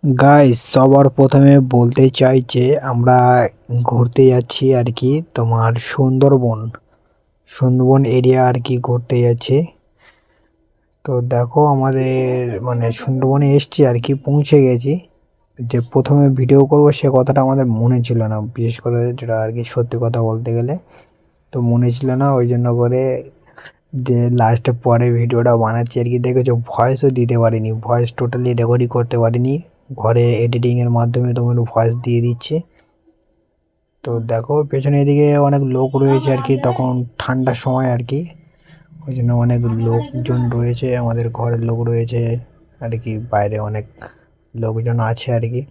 Guys সবার প্রথমে বলতে চাই যে আমরা ঘুরতে যাচ্ছি আর কি তোমার সুন্দরবন এরিয়া আর কি ঘুরতে যাচ্ছি। তো দেখো আমাদের মানে সুন্দরবনে এসছি আর কি পৌঁছে গেছি। যে প্রথমে ভিডিও করব সে কথাটা আমাদের মনে ছিল না, বিশেষ করে যেটা আর কি সত্যি কথা বলতে গেলে তো মনে ছিল না, ওই জন্য করে যে লাস্টে পরে ভিডিওটা বানাচ্ছি আর কি। দেখেছো ভয়েসও দিতে পারিনি, ভয়েস টোটালি রেকর্ডই করতে পারিনি, ঘরে এডিটিংয়ের মাধ্যমে তোমার ভয়েস দিয়ে দিচ্ছি। তো দেখো পেছনে এদিকে অনেক লোক রয়েছে আর কি, তখন ঠান্ডার সময় আর কি, ওই জন্য অনেক লোকজন রয়েছে, আমাদের ঘরের লোক রয়েছে আর কি, বাইরে অনেক লোকজন আছে আর কি।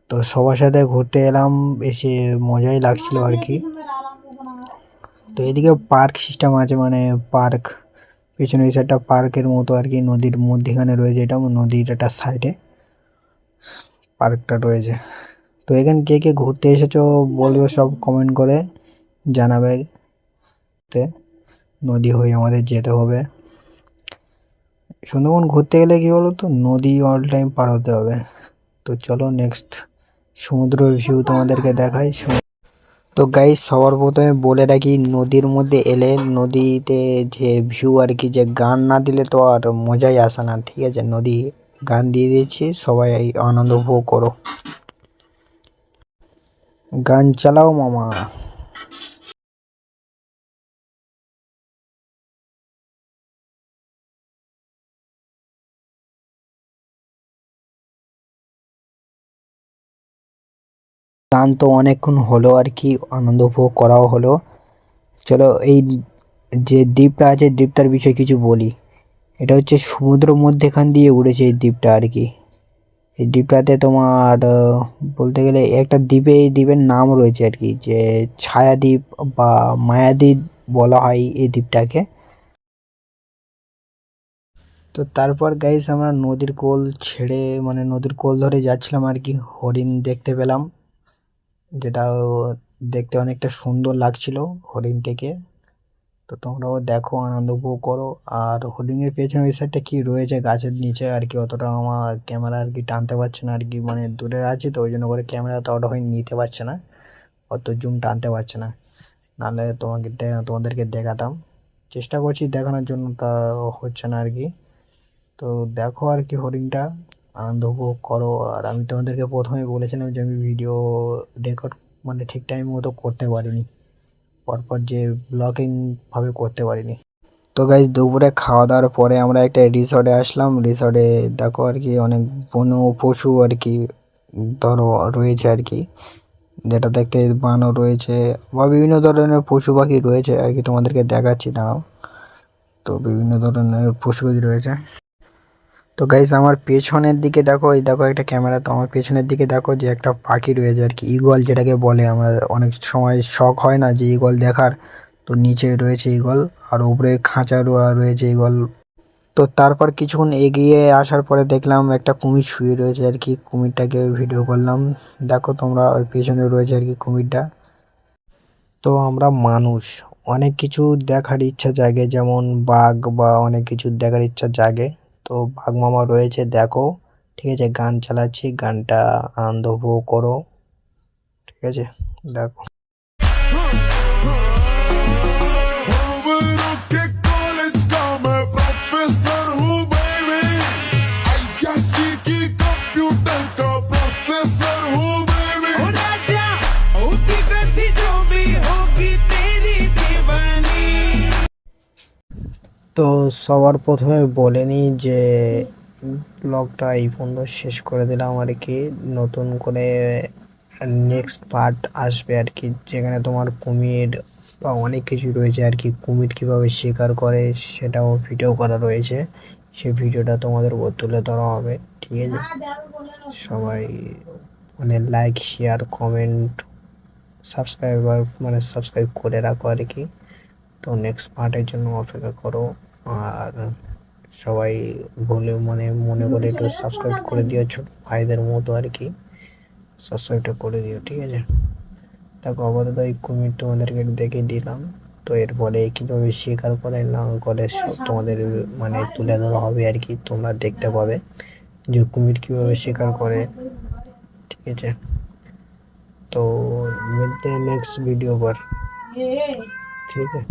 তো সবার সাথে ঘুরতে এলাম, এসে মজাই লাগছিল আর কি। তো এদিকে পার্ক সিস্টেম আছে, মানে পার্ক পেছনে এই সাইডটা পার্কের মতো আর কি, নদীর মধ্যেখানে রয়েছে, এটা নদীর একটা সাইডে পার্কটা রয়েছে। তো এখানে কে কে ঘুরতে এসেছো বলবে, সব কমেন্ট করে জানাবে। তে নদী হয়ে আমাদের যেতে হবে। সুন্দরবন ঘুরতে গেলে কি বলো তো, নদী অল টাইম পার হতে হবে। তো চলো নেক্সট সমুদ্রের ভিউ তোমাদেরকে দেখাই। তো গাইস সবার প্রথমে বলে রাখি, নদীর মধ্যে এলে নদীতে যে ভিউ আর কি, যে গান না দিলে তো আর মজাই আসে না, ঠিক আছে? নদী গান দিয়ে দিয়েছি, সবাই আনন্দ উপভোগ করো, গান চালাও মামা। গান তো অনেকক্ষণ হলো আর কি, আনন্দ উপভোগ করাও হলো। চলো এই যে দ্বীপটা আছে, দ্বীপটার বিষয়ে কিছু বলি। এটা হচ্ছে সমুদ্র মধ্যেখান দিয়ে উড়েছে এই দ্বীপটা আর কি। এই দ্বীপটাতে তোমার বলতে গেলে একটা দ্বীপে, এই দ্বীপের নাম রয়েছে আর কি, যে ছায়াদ্বীপ বা মায়াদ্বীপ বলা হয় এই দ্বীপটাকে। তো তারপর গাইস আমরা নদীর কোল ছেড়ে, মানে নদীর কোল ধরে যাচ্ছিলাম আর কি, হরিণ দেখতে পেলাম, যেটা দেখতে অনেকটা সুন্দর লাগছিল হরিণটিকে। তো তোমরাও দেখো, আনন্দ উপভোগ করো। আর হোর্ডিংয়ের পেছনে ওই সাইডটা কি রয়েছে গাছের নিচে আর কি, অতটা আমার ক্যামেরা আর কি টানতে পারছে না আর কি, মানে দূরে আছে তো ওই জন্য করে ক্যামেরা তো অতটা নিতে পারছে না, অত জুম টানতে পারছে না, নাহলে তোমাদেরকে দেখাতাম। চেষ্টা করছি দেখানোর জন্য, তা হচ্ছে না আর কি। তো দেখো আর কি হরিণটা, আনন্দ উপভোগ করো। আর আমি তোমাদেরকে প্রথমেই বলেছিলাম যে আমি ভিডিও রেকর্ড মানে ঠিক টাইম মতো করতে পারিনি, পরপর যে ব্লগিং ভাবে করতে পারিনি। তো গাইজ দুপুরে খাওয়া দাওয়ার পরে আমরা একটা রিসর্টে আসলাম। রিসর্টে দেখো আর কি অনেক বন্য পশু আর কি ধরো রয়েছে আর কি, যেটা দেখতে বানর রয়েছে বা বিভিন্ন ধরনের পশু পাখি রয়েছে আর কি, তোমাদেরকে দেখাচ্ছি দাঁড়াও। তো বিভিন্ন ধরনের পশু পাখি রয়েছে। তো গাইজ আমার পেছনের দিকে দেখো, এই দেখো একটা ক্যামেরা, তো আমার পেছনের দিকে দেখো যে একটা পাখি রয়েছে আর কি, ঈগল যেটাকে বলে। আমরা অনেক সময় শখ হয় না যে ঈগল দেখার, তো নিচে রয়েছে ঈগল আর উপরে খাঁচা রয়েছে ঈগল। তো তারপর কিছুক্ষণ এগিয়ে আসার পরে দেখলাম একটা কুমির শুয়ে রয়েছে আর কি, কুমিরটাকে ভিডিও করলাম। দেখো তোমরা, ওই পেছনে রয়েছে আর কি কুমিরটা। তো আমরা মানুষ অনেক কিছু দেখার ইচ্ছা জাগে, যেমন বাঘ বা অনেক কিছু দেখার ইচ্ছা জাগে। তো বাঘ মামা রয়েছে দেখো, ঠিক আছে? গান চালাচ্ছি, গানটা আনন্দ উপভোগ করো, ঠিক আছে? দেখো। তো সবার প্রথমে বলে নিই যে ব্লগটা এই পর্যন্ত শেষ করে দিলাম আর কি। নতুন করে নেক্সট পার্ট আসবে আর কি, যেখানে তোমার কুমির বা অনেক কিছু রয়েছে আর কি, কুমির কীভাবে শিকার করে সেটাও ভিডিও করা রয়েছে। সেই ভিডিওটা তোমাদের উপর তুলে ধরা হবে, ঠিক আছে? সবাই মানে লাইক শেয়ার কমেন্ট সাবস্ক্রাইব করে রাখো আর কি। তো নেক্সট পার্টের জন্য অপেক্ষা করো। আর সবাই মনে করে একটু সাবস্ক্রাইব করে দিও, ছোট ভাইদের মতো আর কি, সাবস্ক্রাইবটা করে দিও, ঠিক আছে? দেখো আপাতত এই কুমির তোমাদেরকে দেখে দিলাম। তো এরপরে কীভাবে শিকার করে না করে সব তোমাদের মানে তুলে ধরা হবে আর কি, তোমরা দেখতে পাবে। যে কুমির কীভাবে শিকার করে। ঠিক আছে, तो मिलते हैं नेक्स्ट वीडियो पर। ठीक है।